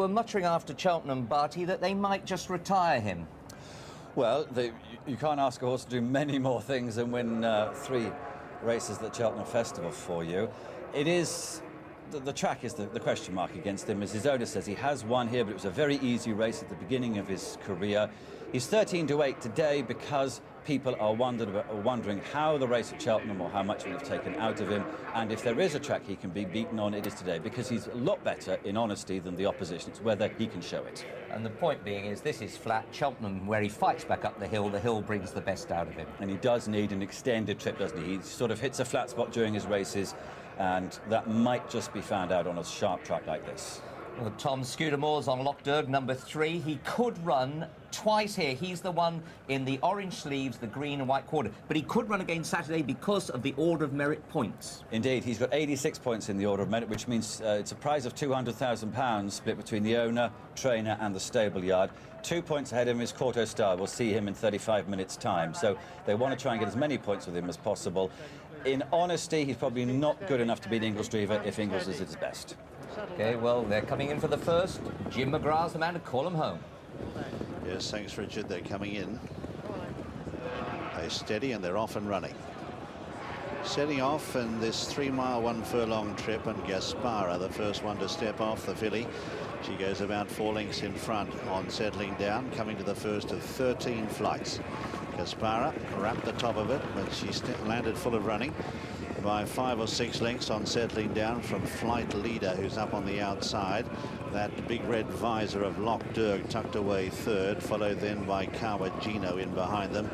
Were muttering after Cheltenham, Barty, that they might just retire him. Well, you can't ask a horse to do many more things than win 3 races at Cheltenham Festival for you. It is... The track is the question mark against him. As his owner says, he has won here, but it was a very easy race at the beginning of his career. He's 13-8 today because people are wondering how the race at Cheltenham or how much we've taken out of him. And if there is a track he can be beaten on, it is today, because he's a lot better in honesty than the opposition. It's whether he can show it. And the point being is this is flat. Cheltenham, where he fights back up the hill brings the best out of him. And he does need an extended trip, doesn't he? He sort of hits a flat spot during his races, and that might just be found out on a sharp track like this. Well, Tom Scudamores on Lochderg, number 3. He could run twice here. He's the one in the orange sleeves, the green and white quarter. But he could run again Saturday because of the Order of Merit points. Indeed, he's got 86 points in the Order of Merit, which means it's a prize of £200,000 split between the owner, trainer and the stable yard. 2 points ahead of him is Corto Star. We'll see him in 35 minutes' time. So they want to try and get as many points with him as possible. In honesty, he's probably not good enough to beat Inglis Drever if Inglis is at his best. OK, well, they're coming in for the first. Jim McGrath's the man to call them home. Yes, thanks, Richard. They're coming in. They're steady and they're off and running. Setting off in this 3-mile, 1 furlong trip, and Gaspara, the first one to step off the filly. She goes about 4 lengths in front on settling down, coming to the first of 13 flights. Gaspara wrapped the top of it, but she landed full of running by 5 or 6 lengths on settling down from Flight Leader, who's up on the outside. That big red visor of Lochderg tucked away third, followed then by Kawajino in behind them.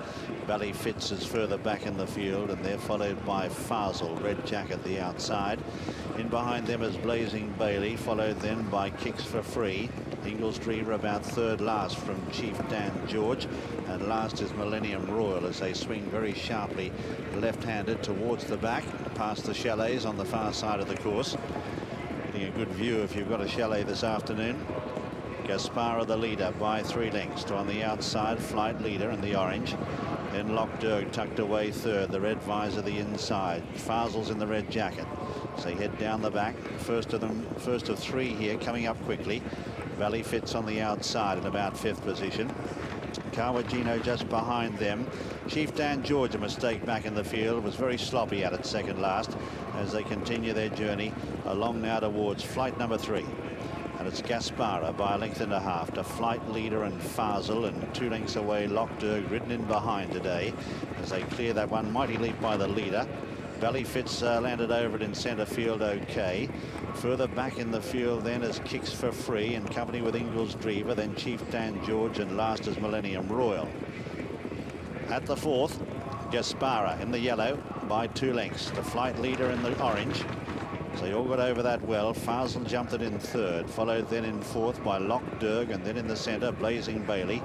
Bally Fitz is further back in the field, and they're followed by Faasel, red jacket the outside. In behind them is Blazing Bailey, followed then by Kicks for Free. Inglis Drever about third last from Chief Dan George, and last is Millennium Royal as they swing very sharply left-handed towards the back past the chalets on the far side of the course. Getting a good view if you've got a chalet this afternoon. Gaspara the leader by 3 lengths to on the outside Flight Leader in the orange. Then Lochderg tucked away third, the red visor the inside. Fasel's in the red jacket. So they head down the back. First of 3 here, coming up quickly. Valley Fitz on the outside in about 5th position. Kawajino just behind them. Chief Dan George, a mistake back in the field, was very sloppy at it second last as they continue their journey along now towards flight number 3. And it's Gaspara by 1.5 lengths to Flight Leader and Faasel, and 2 lengths away Lochderg ridden in behind today as they clear that one mighty leap by the leader. Valley Fitz landed over it in centre field OK. Further back in the field then is Kicks for Free in company with Inglis Drever, then Chief Dan George, and last is Millennium Royal. At the 4th, Gaspara in the yellow by 2 lengths to Flight Leader in the orange. So they all got over that well. Faasel jumped it in 3rd, followed then in 4th by Lochderg, and then in the centre Blazing Bailey.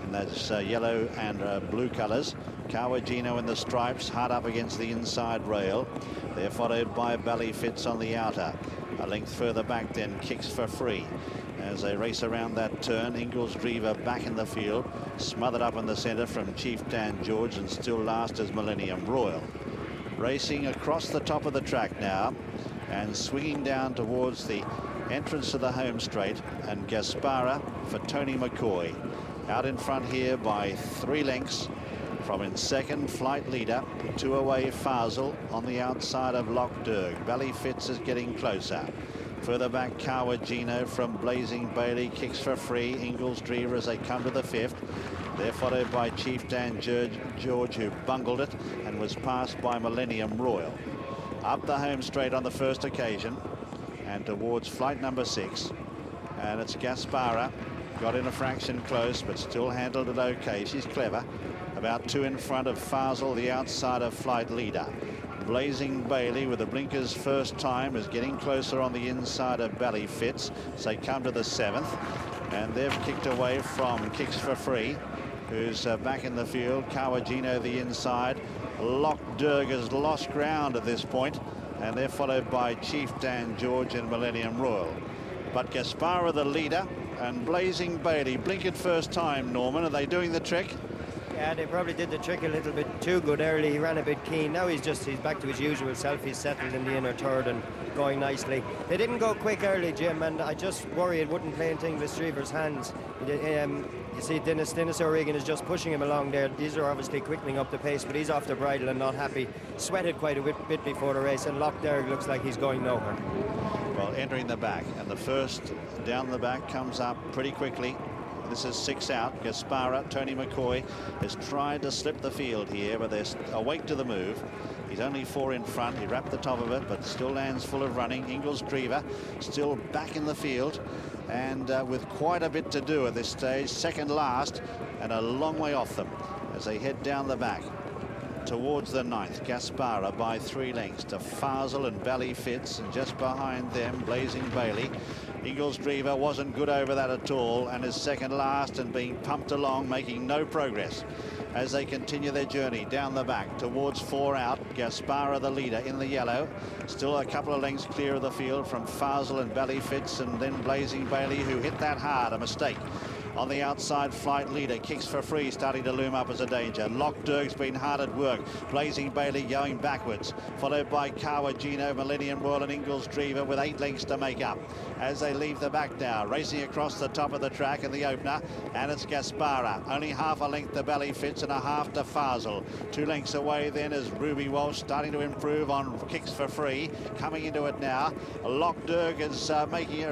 And that's yellow and blue colours. Kawajino in the stripes, hard up against the inside rail. They're followed by Bally Fitz on the outer. A length further back then, Kicks for Free. As they race around that turn, Inglis Drever back in the field, smothered up in the centre from Chief Dan George, and still last is Millennium Royal. Racing across the top of the track now and swinging down towards the entrance to the home straight, and Gaspara for Tony McCoy. Out in front here by 3 lengths. From in second, Flight Leader, 2 away Faasel on the outside of Lochderg. Valley Fitz is getting closer. Further back, Kawajino from Blazing Bailey, Kicks for Free. Inglis Drever as they come to the 5th. They're followed by Chief Dan George, who bungled it and was passed by Millennium Royal. Up the home straight on the first occasion and towards flight number 6. And it's Gaspara. Got in a fraction close, but still handled it OK. She's clever. About 2 in front of Faasel, the outside of Flight Leader. Blazing Bailey with the blinkers first time is getting closer on the inside of Bally Fitz. So they come to the 7th, and they've kicked away from Kicks for Free, who's back in the field. Kawajino the inside. Lochderg has lost ground at this point, and they're followed by Chief Dan George and Millennium Royal. But Gaspara the leader, and Blazing Bailey blinkered first time. Norman, are they doing the trick? Yeah, they probably did the trick a little bit too good early. He ran a bit keen. Now he's back to his usual self. He's settled in the inner third and going nicely. They didn't go quick early, Jim, and I just worry it wouldn't play into Inglis Drever's hands. You see, Dennis O'Regan is just pushing him along there. These are obviously quickening up the pace, but he's off the bridle and not happy. Sweated quite a bit before the race, and Lochderg looks like he's going nowhere. Well, entering the back, and the first down the back comes up pretty quickly. This is 6 out. Gaspara, Tony McCoy has tried to slip the field here, but they're awake to the move. He's only 4 in front. He wrapped the top of it, but still lands full of running. Inglis Drever still back in the field, and with quite a bit to do at this stage. Second last, and a long way off them as they head down the back towards the 9th. Gaspara by 3 lengths to Faasel and Valley Fitz, and just behind them Blazing Bailey. Inglis Drever wasn't good over that at all, and is second last and being pumped along, making no progress as they continue their journey down the back towards 4 out. Gaspara the leader in the yellow, still a couple of lengths clear of the field from Faasel and Valley Fitz, and then Blazing Bailey, who hit that hard, a mistake. On the outside, Flight Leader kicks for free, starting to loom up as a danger. Lochderg's been hard at work. Blazing Bailey going backwards, followed by Kawajino, Millennium Royal and Inglis Drever with 8 lengths to make up as they leave the back now, racing across the top of the track in the opener, and it's Gaspara. Only half a length to Valley Fitz and a half to Faasel. 2 lengths away then is Ruby Walsh, starting to improve on kicks for free, coming into it now. Lochderg is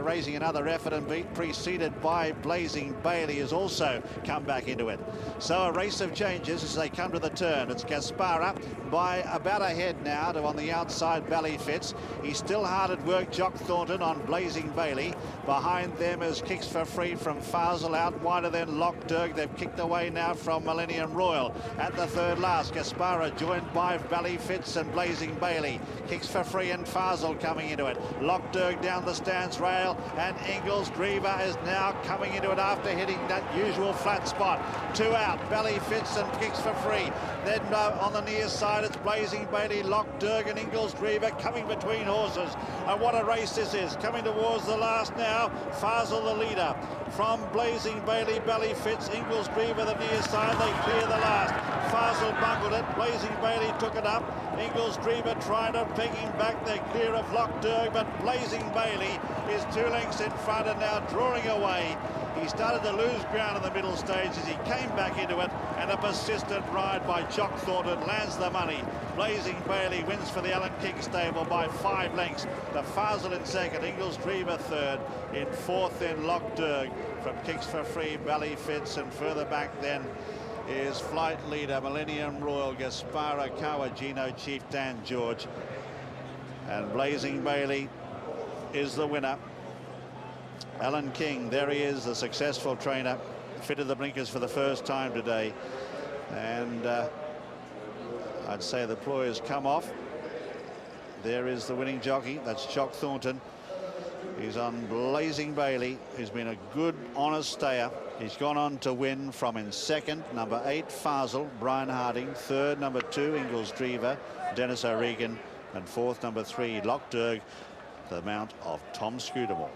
raising another effort and preceded by Blazing Bailey has also come back into it. So a race of changes as they come to the turn. It's Gaspara by about a head now to on the outside Valley Fitz. He's still hard at work, Jock Thornton on Blazing Bailey. Behind them is kicks for free from Faasel, out wider than Lochderg. They've kicked away now from Millennium Royal. At the third last, Gaspara joined by Valley Fitz and Blazing Bailey. Kicks for free and Faasel coming into it. Lochderg down the stance rail, and Inglis Drever is now coming into it after hitting that usual flat spot. 2 out, Valley Fitz and kicks for free. Then on the near side, it's Blazing Bailey, Lochderg and Inglis Drever coming between horses. And what a race this is. Coming towards the last now, Faasel the leader. From Blazing Bailey, Valley Fitz, Inglis Drever the near side, they clear the last. Faasel bungled it, Blazing Bailey took it up. Inglis Drever tried to peg him back, they're clear of Lochderg, but Blazing Bailey is 2 lengths in front and now drawing away. He started to lose ground in the middle stage as he came back into it, and a persistent ride by Jock Thornton lands the money. Blazing Bailey wins for the Allen King stable by 5 lengths. The Faasel in second, Inglis Drever third, in fourth then Lochderg from kicks for free, Valley Fitz, and further back then is Flight Leader, Millennium Royal, Gaspara, Kawajino, Chief Dan George, and Blazing Bailey is the winner. Alan King, there he is, the successful trainer, fitted the blinkers for the first time today, and I'd say the ploy come off. There is the winning jockey, that's Jock Thornton. He's on Blazing Bailey, who's been a good, honest stayer. He's gone on to win from in second, number 8, Faasel, Brian Harding, third, number 2, Inglis Drever, Dennis O'Regan, and fourth, number 3, Lochderg, the mount of Tom Scudamore.